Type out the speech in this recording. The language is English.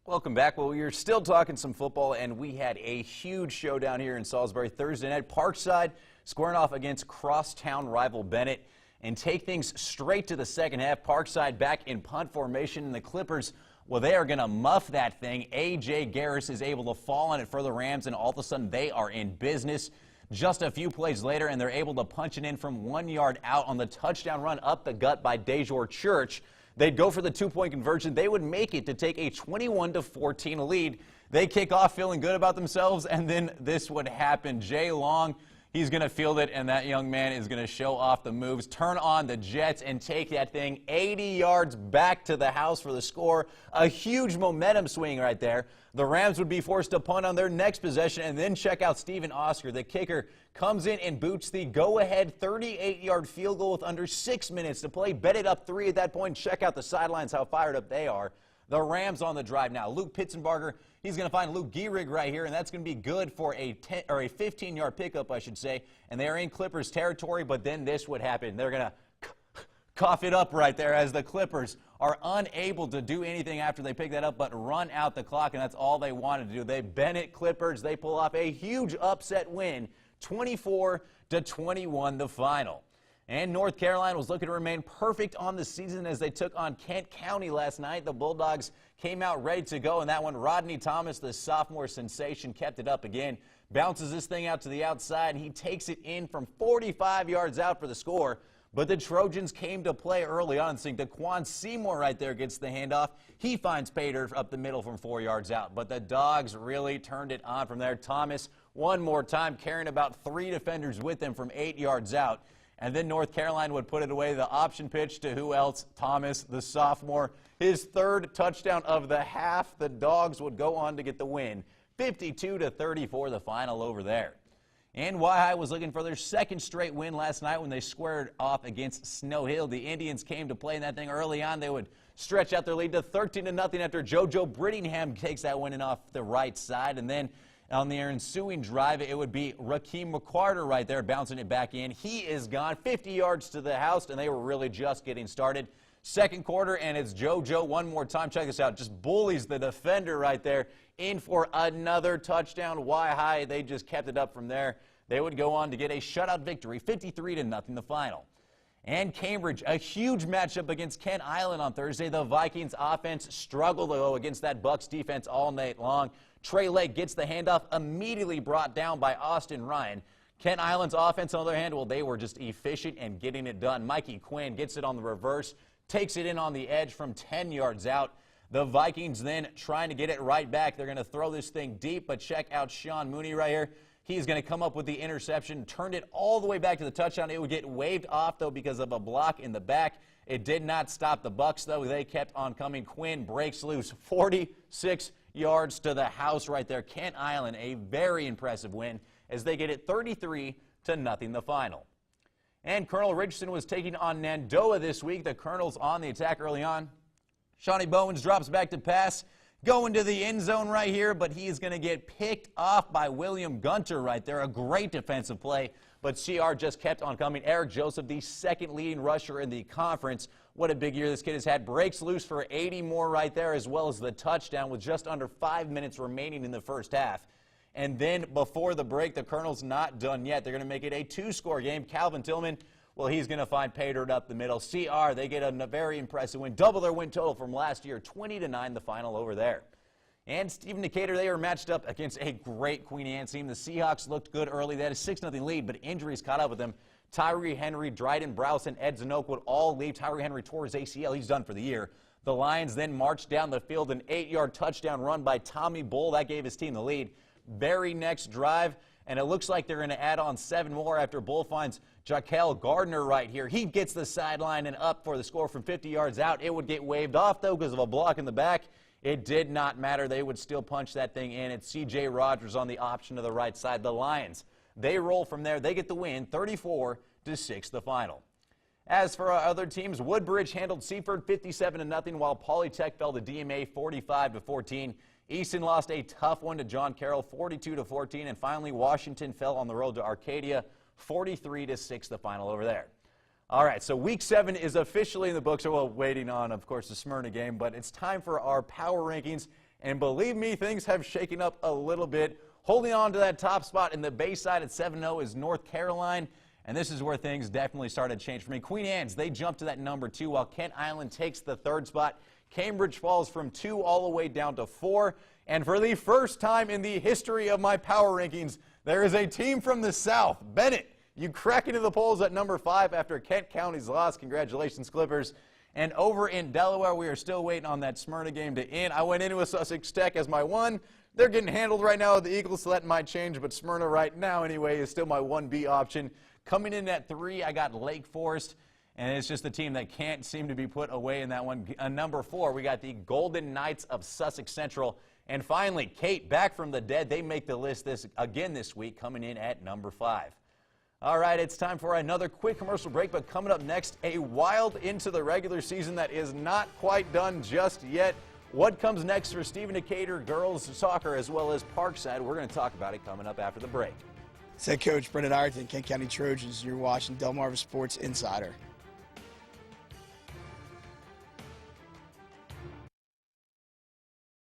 Welcome back. Well, we are still talking some football, and we had a huge showdown here in Salisbury Thursday night. Parkside squaring off against crosstown rival Bennett, and take things straight to the second half. Parkside back in punt formation, and the Clippers, well, they are going to muff that thing. A.J. Garris is able to fall on it for the Rams, and all of a sudden they are in business. Just a few plays later, and they're able to punch it in from 1 yard out on the touchdown run up the gut by Dejor Church. They'd go for the two-point conversion. They would make it to take a 21-14 lead. They kick off feeling good about themselves, and then this would happen. Jay Long, he's going to field it, and that young man is going to show off the moves, turn on the jets, and take that thing 80 yards back to the house for the score. A huge momentum swing right there. The Rams would be forced to punt on their next possession, and then check out Steven Oscar. The kicker comes in and boots the go-ahead 38-yard field goal with under 6 minutes to play. Bennett up 3 at that point. Check out the sidelines, how fired up they are. The Rams on the drive now. Luke Pitzenbarger, he's going to find Luke Gehrig right here, and that's going to be good for a 15-yard pickup, I should say. And they are in Clippers territory, but then this would happen. They're going to cough it up right there as the Clippers are unable to do anything after they pick that up but run out the clock, and that's all they wanted to do. They Bennett Clippers, they pull off a huge upset win, 24-21 the final. And North Carolina was looking to remain perfect on the season as they took on Kent County last night. The Bulldogs came out ready to go in that one. Rodney Thomas, the sophomore sensation, kept it up again. Bounces this thing out to the outside, and he takes it in from 45 yards out for the score. But the Trojans came to play early on. Seeing Daquan Seymour right there gets the handoff. He finds Pater up the middle from 4 yards out. But the Dogs really turned it on from there. Thomas, one more time, carrying about 3 defenders with him from 8 yards out. And then North Carolina would put it away. The option pitch to who else? Thomas, the sophomore. His third touchdown of the half. The Dogs would go on to get the win. 52-34 the final over there. And Waihi was looking for their second straight win last night when they squared off against Snow Hill. The Indians came to play in that thing early on. They would stretch out their lead to 13-0 after JoJo Brittingham takes that one in off the right side. And then on the ensuing drive, it would be Rakeem McCarter right there bouncing it back in. He is gone 50 yards to the house, and they were really just getting started. Second quarter, and it's JoJo one more time. Check this out. Just bullies the defender right there in for another touchdown. Waihi, they just kept it up from there. They would go on to get a shutout victory, 53-0 the final. And Cambridge, a huge matchup against Kent Island on Thursday. The Vikings offense struggled, though, against that Bucks defense all night long. Trey Lake gets the handoff, immediately brought down by Austin Ryan. Kent Island's offense, on the other hand, well, they were just efficient and getting it done. Mikey Quinn gets it on the reverse, takes it in on the edge from 10 yards out. The Vikings then trying to get it right back. They're going to throw this thing deep, but check out Sean Mooney right here. He's going to come up with the interception, turned it all the way back to the touchdown. It would get waved off, though, because of a block in the back. It did not stop the Bucks, though. They kept on coming. Quinn breaks loose, 46 yards to the house right there. Kent Island, a very impressive win as they get it 33-0 the final. And Colonel Richardson was taking on Nandoa this week. The Colonels on the attack early on. Shawnee Bowens drops back to pass, going to the end zone right here, but he is going to get picked off by William Gunter right there. A great defensive play, but CR just kept on coming. Eric Joseph, the second leading rusher in the conference. What a big year this kid has had. Breaks loose for 80 more right there, as well as the touchdown with just under 5 minutes remaining in the first half. And then before the break, the Colonels not done yet. They're going to make it a 2-score game. Calvin Tillman, well, he's going to find Pater up the middle. CR, they get a very impressive win. Double their win total from last year, 20-9 the final over there. And Stephen Decatur, they were matched up against a great Queen Anne team. The Seahawks looked good early. They had a 6-0 lead, but injuries caught up with them. Tyree Henry, Dryden Browse, and Ed Zanoke would all leave. Tyree Henry tore his ACL. He's done for the year. The Lions then marched down the field, an 8-yard touchdown run by Tommy Bull. That gave his team the lead. Very next drive, and it looks like they're going to add on 7 more after Bull finds Jaquel Gardner right here. He gets the sideline and up for the score from 50 yards out. It would get waved off, though, because of a block in the back. It did not matter. They would still punch that thing in. It's C.J. Rogers on the option to the right side. The Lions, they roll from there. They get the win, 34-6 the final. As for our other teams, Woodbridge handled Seaford 57-0, while Polytech fell to DMA 45-14. Easton lost a tough one to John Carroll, 42-14, and finally Washington fell on the road to Arcadia, 43-6 the final over there. All right, so Week 7 is officially in the books. We're waiting on, of course, the Smyrna game, but it's time for our power rankings And believe me, things have shaken up a little bit. Holding on to that top spot in the Bayside at 7-0 is North Carolina. And this is where things definitely started to change for me. Queen Anne's, they jumped to that number 2, while Kent Island takes the 3rd spot. Cambridge falls from 2 all the way down to 4. And for the first time in the history of my power rankings, there is a team from the South, Bennett. You crack into the polls at number 5 after Kent County's loss. Congratulations, Clippers. And over in Delaware, we are still waiting on that Smyrna game to end. I went into a Sussex Tech as my 1. They're getting handled right now with the Eagles, so that might change. But Smyrna right now, anyway, is still my 1B option. Coming in at 3, I got Lake Forest. And it's just a team that can't seem to be put away in that one. Number 4, we got the Golden Knights of Sussex Central. And finally, Kate, back from the dead. They make the list again this week, coming in at number 5. All right, it's time for another quick commercial break, but coming up next, a wild into the regular season that is not quite done just yet. What comes next for Stephen Decatur girls soccer as well as Parkside? We're going to talk about it coming up after the break. Head coach Bennett, Kent County Trojans. You're watching Delmarva Sports Insider.